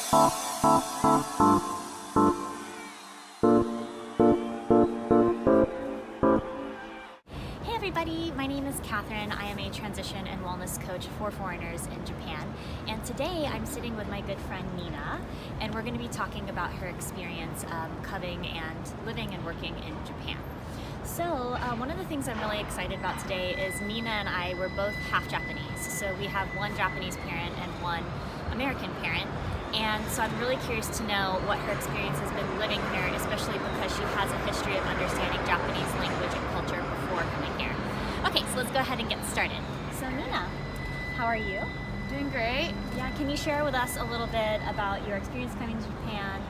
Hey everybody, my name is Katheryn. I am a transition and wellness coach for foreigners in Japan. And today I'm sitting with my good friend Nina, and we're going to be talking about her experience coming and living and working in Japan. So one of the things I'm really excited about today is Nina and I were both half Japanese. So we have one Japanese parent and one American parent. And so I'm really curious to know what her experience has been living here, especially because she has a history of understanding Japanese language and culture before coming here. Okay, so let's go ahead and get started. So Nina, how are you? Doing great. Yeah, can you share with us a little bit about your experience coming to Japan?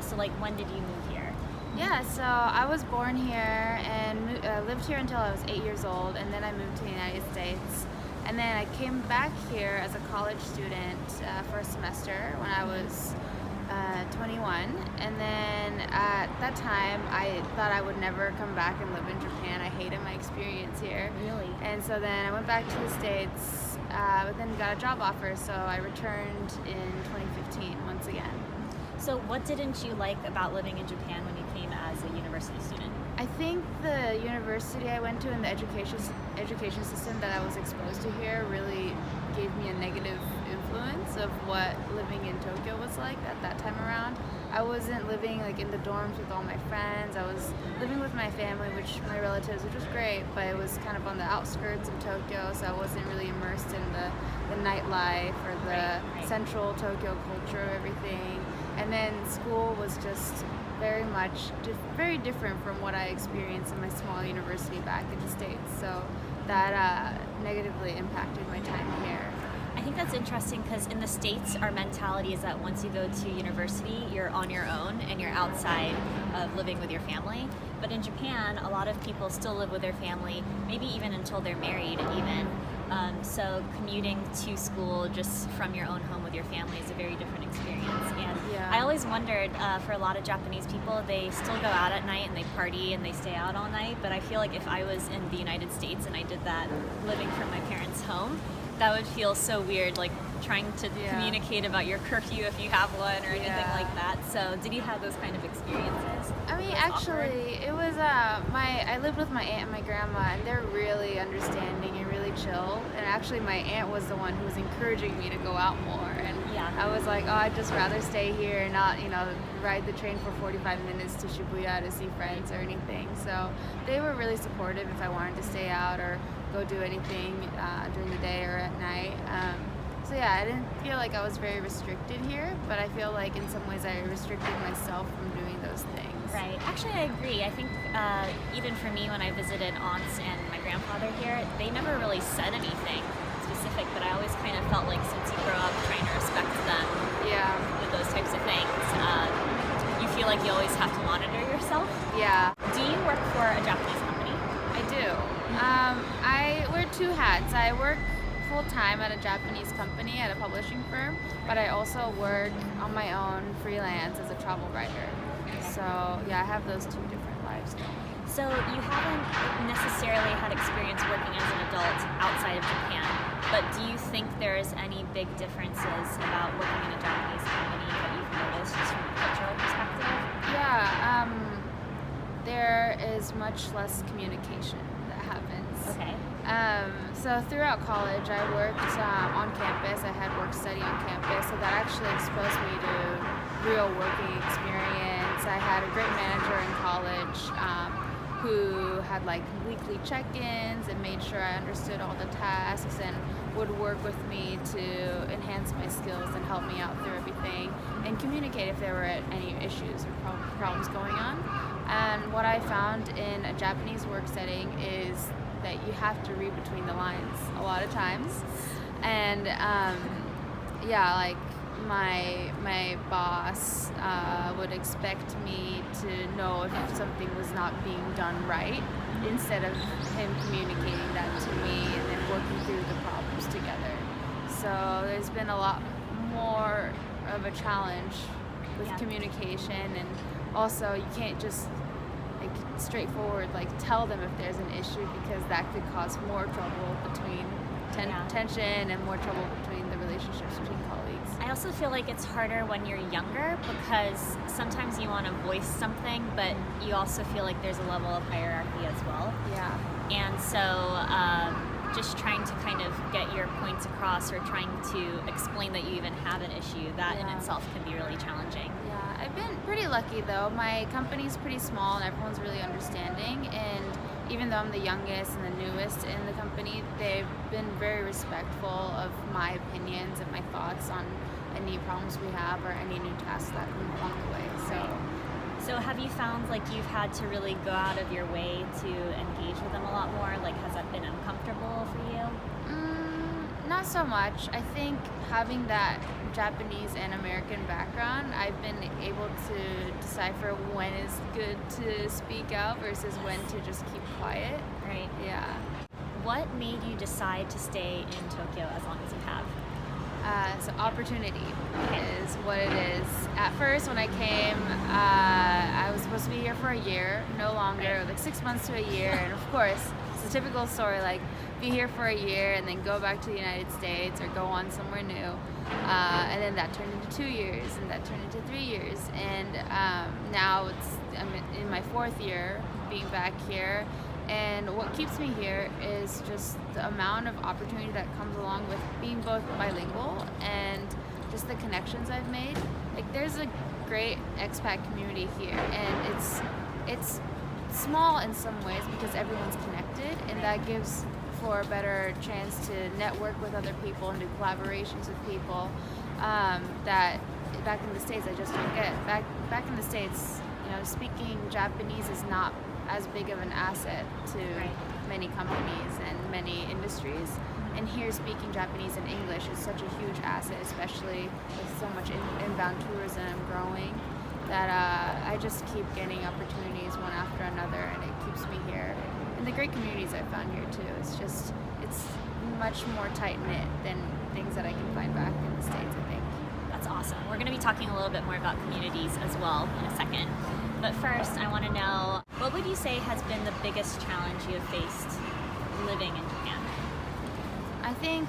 So like, when did you move here? Yeah, so I was born here and lived here until I was 8 years old, and then I moved to the United States. And then I came back here as a college student for a semester when I was 21. And then at that time, I thought I would never come back and live in Japan. I hated my experience here. Really? And so then I went back to the States, but then got a job offer, so I returned in 2015 once again. So what didn't you like about living in Japan when you came as a university student? I think the university I went to and the education system that I was exposed to here really gave me a negative influence of what living in Tokyo was like at that time around. I wasn't living like in the dorms with all my friends. I was living with my family, my relatives, which was great, but it was kind of on the outskirts of Tokyo, so I wasn't really immersed in the nightlife or the central Tokyo culture of everything. And then school was just very different from what I experienced in my small university back in the States. So that negatively impacted my time here. I think that's interesting because in the States, our mentality is that once you go to university, you're on your own and you're outside of living with your family. But in Japan, a lot of people still live with their family, maybe even until they're married even. So commuting to school just from your own home with your family is a very different experience. And I always wondered, for a lot of Japanese people, they still go out at night and they party and they stay out all night. But I feel like if I was in the United States and I did that living from my parents' home, that would feel so weird, like trying to communicate about your curfew if you have one or anything like that. So did you have those kind of experiences? I mean, actually, it was I lived with my aunt and my grandma, and they're really understanding and really chill. And actually, my aunt was the one who was encouraging me to go out more. And I was like, oh, I'd just rather stay here and not, ride the train for 45 minutes to Shibuya to see friends or anything. So they were really supportive if I wanted to stay out or go do anything during the day or at night. So yeah, I didn't feel like I was very restricted here, but I feel like in some ways I restricted myself from doing those things. Right. Actually, I agree. I think even for me when I visited aunts and my grandfather here, they never really said anything specific, but I always kind of felt like since you grow up trying to respect them with those types of things, you feel like you always have to monitor yourself. Yeah. Do you work for a Japanese company? I do. I wear two hats. I work full-time at a Japanese company at a publishing firm, but I also work on my own freelance as a travel writer. So yeah, I have those two different lives going. So you haven't necessarily had experience working as an adult outside of Japan, but do you think there's any big differences about working in a Japanese company that you've noticed just from a cultural perspective? Yeah, there is much less communication that happens. Okay. So throughout college, I worked on campus. I had work study on campus, so that actually exposed me to real working experience. I had a great manager in college who had like weekly check-ins and made sure I understood all the tasks and would work with me to enhance my skills and help me out through everything and communicate if there were any issues or problems going on. And what I found in a Japanese work setting is that you have to read between the lines a lot of times. And like my boss would expect me to know if something was not being done right instead of him communicating that to me and then working through the problems together. So there's been a lot more of a challenge with communication, and also you can't just straightforward tell them if there's an issue, because that could cause more trouble between tension and more trouble between the relationships between colleagues. I also feel like it's harder when you're younger because sometimes you want to voice something, but you also feel like there's a level of hierarchy as well. Yeah. And so just trying to kind of get your points across or trying to explain that you even have an issue, that in itself can be really challenging. Yeah, I've been pretty lucky though. My company's pretty small and everyone's really understanding, and even though I'm the youngest and the newest in the company, they've been very respectful of my opinions and my thoughts on any problems we have or any new tasks that come along the way. So have you found like you've had to really go out of your way to engage with them a lot more? Like, has that been uncomfortable for you? Not so much. I think having that Japanese and American background, I've been able to decipher when is good to speak out versus when to just keep quiet. Right. Yeah. What made you decide to stay in Tokyo as long as you have? So opportunity is what it is. At first, when I came, I was supposed to be here for a year, no longer, like 6 months to a year. And of course, it's a typical story, like be here for a year and then go back to the United States or go on somewhere new. And then that turned into 2 years, and that turned into 3 years. And now I'm in my 4th year being back here. And what keeps me here is just the amount of opportunity that comes along with being both bilingual and just the connections I've made. Like, there's a great expat community here, and it's small in some ways because everyone's connected, and that gives for a better chance to network with other people and do collaborations with people that back in the States I just don't get. Back in the States, speaking Japanese is not as big of an asset to many companies and many industries. And here, speaking Japanese and English is such a huge asset, especially with so much inbound tourism growing, that I just keep getting opportunities one after another, and it keeps me here. And the great communities I found here too. It's much more tight-knit than things that I can find back in the States, I think. That's awesome. We're going to be talking a little bit more about communities as well in a second. But first, I want to know, what would you say has been the biggest challenge you have faced living in Japan? I think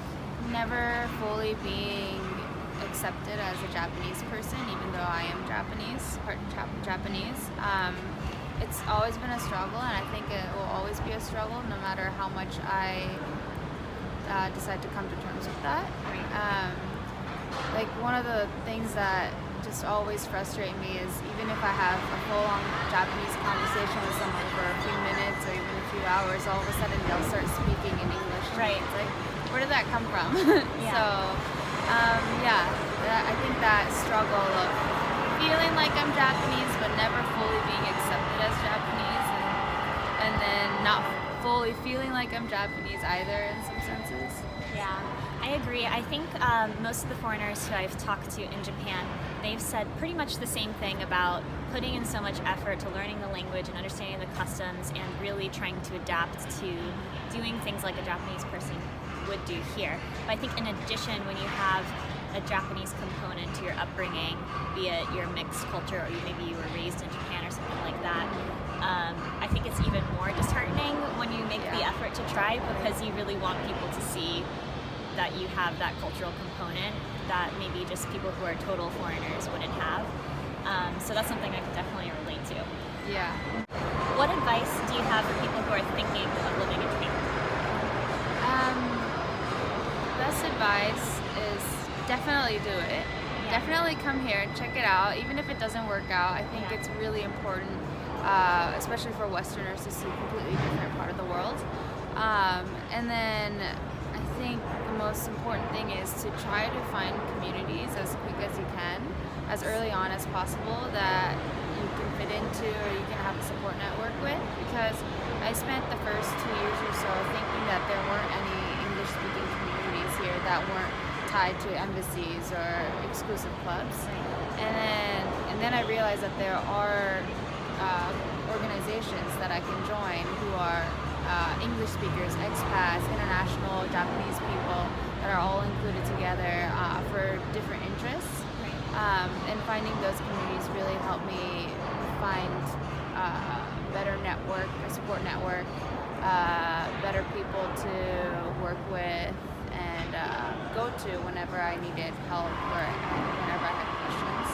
never fully being accepted as a Japanese person, even though I am Japanese, part Japanese. It's always been a struggle, and I think it will always be a struggle no matter how much I decide to come to terms with that. Like, one of the things that just always frustrate me is even if I have a full-on Japanese conversation with someone for a few minutes or even a few hours, all of a sudden they'll start speaking in English. Right. It's like, where did that come from? Yeah. So, I think that struggle of feeling like I'm Japanese but never fully being accepted as Japanese, and then not fully feeling like I'm Japanese either in some senses. Yeah, I agree. I think most of the foreigners who I've talked to in Japan, they've said pretty much the same thing about putting in so much effort to learning the language and understanding the customs and really trying to adapt to doing things like a Japanese person would do here. But I think in addition, when you have a Japanese component to your upbringing, be it your mixed culture or maybe you were raised in Japan or something like that, I think it's even more disheartening when you make the effort to try, because you really want people to see that you have that cultural component that maybe just people who are total foreigners wouldn't have. So that's something I can definitely relate to. Yeah. What advice do you have for people who are thinking of living in Japan? Best advice is definitely do it. Yeah. Definitely come here, check it out. Even if it doesn't work out, I think it's really important, especially for Westerners, to see a completely different part of the world. And then I think the most important thing is to try to find communities as quick as you can, as early on as possible, that you can fit into or you can have a support network with. Because I spent the first 2 years or so thinking that there weren't any English-speaking communities here that weren't tied to embassies or exclusive clubs. And then I realized that there are organizations that I can join who are English speakers, expats, international Japanese people that are all included together for different interests. And finding those communities really helped me find a better network, a support network, better people to work with, and go to whenever I needed help or whenever I had questions.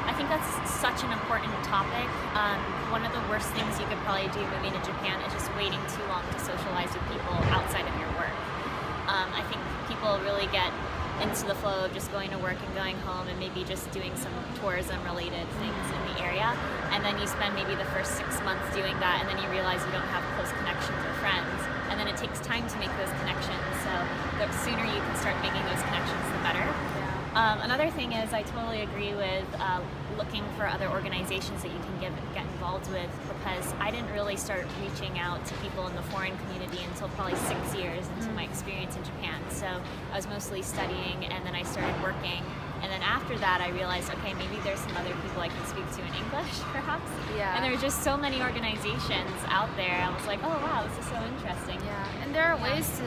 I think that's such an important topic. One of the worst things you could probably do moving to Japan is just waiting too long to socialize with people outside of your work. I think people really get into the flow of just going to work and going home and maybe just doing some tourism related things in the area, and then you spend maybe the first 6 months doing that, and then you realize you don't have close connections or friends, and then it takes time to make those connections, so the sooner you can start making those connections, the better. Another thing is I totally agree with looking for other organizations that you can get involved with, because I didn't really start reaching out to people in the foreign community until probably 6 years into my experience in Japan. So I was mostly studying, and then I started working, and then after that I realized, okay, maybe there's some other people I can speak to in English perhaps. Yeah. And there were just so many organizations out there. I was like, oh wow, this is so interesting. Yeah, and there are ways to,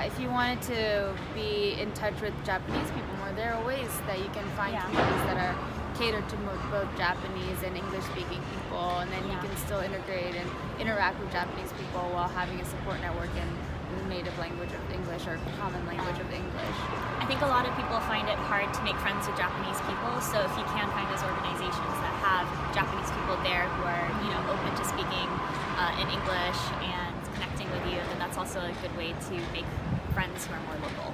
if you wanted to be in touch with Japanese people more, there are ways that you can find communities that are catered to both Japanese and English-speaking people, and then you can still integrate and interact with Japanese people while having a support network in the native language of English or common language of English. I think a lot of people find it hard to make friends with Japanese people, so if you can find those organizations that have Japanese people there who are, open to speaking in English and connecting with you, then that's also a good way to make friends who are more local.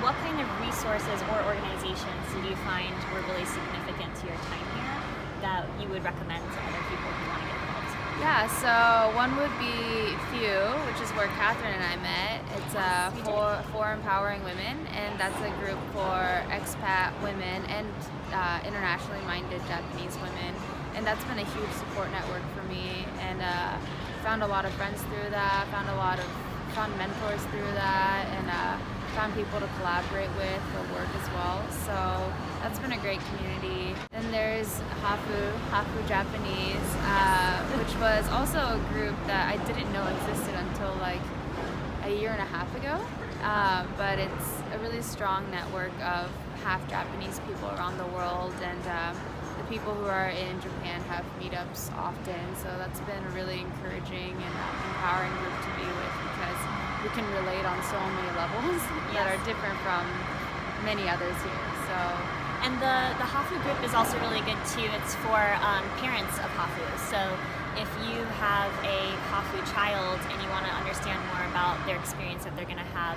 What kind of resources or organizations did you find were really significant to your time here that you would recommend to other people who want to get involved? Yeah, so one would be FEW, which is where Katheryn and I met. It's for empowering women, and that's a group for expat women and internationally minded Japanese women. And that's been a huge support network for me, and found a lot of friends through that, found mentors through that, and found people to collaborate with for work as well. So that's been a great community. Then there's Hafu Japanese, which was also a group that I didn't know existed until like a year and a half ago. But it's a really strong network of half Japanese people around the world, and the people who are in Japan have meetups often. So that's been a really encouraging and empowering group to be with, because we can relate on so many levels that are different from many others here. So, and the Hafu group is also really good too. It's for parents of Hafu. So if you have a Hafu child and you want to understand more about their experience that they're going to have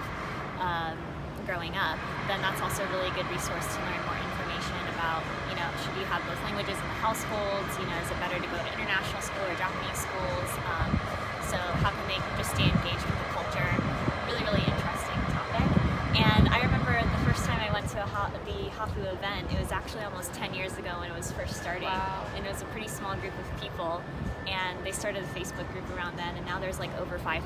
growing up, then that's also a really good resource to learn more information about, should you have both languages in the households? Is it better to go to international school or Japanese schools? So how can they just stay engaged with the culture? Really, really interesting topic. And I remember the first time I went to the Hafu event, it was actually almost 10 years ago when it was first starting. Wow. And it was a pretty small group of people. And they started a Facebook group around then, and now there's like over 5,000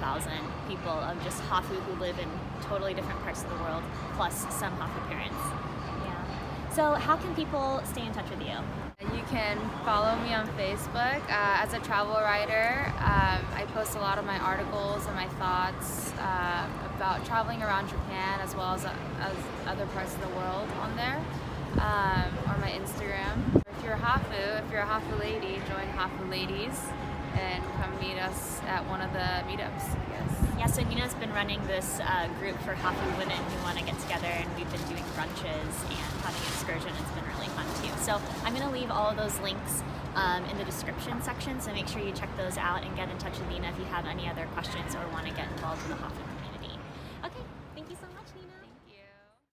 people of just Hafu who live in totally different parts of the world, plus some Hafu parents. Yeah. So how can people stay in touch with you? You can follow me on Facebook as a travel writer. I post a lot of my articles and my thoughts about traveling around Japan, as well as other parts of the world on there, or my Instagram. If you're a Hafu lady, join Hafu Ladies and come meet us at one of the meetups, I guess. Yeah, so Nina's been running this group for Hafu women who want to get together, and we've been doing brunches and having an excursion. It's been really fun too. So I'm going to leave all of those links in the description section, so make sure you check those out and get in touch with Nina if you have any other questions or want to get involved in the Hafu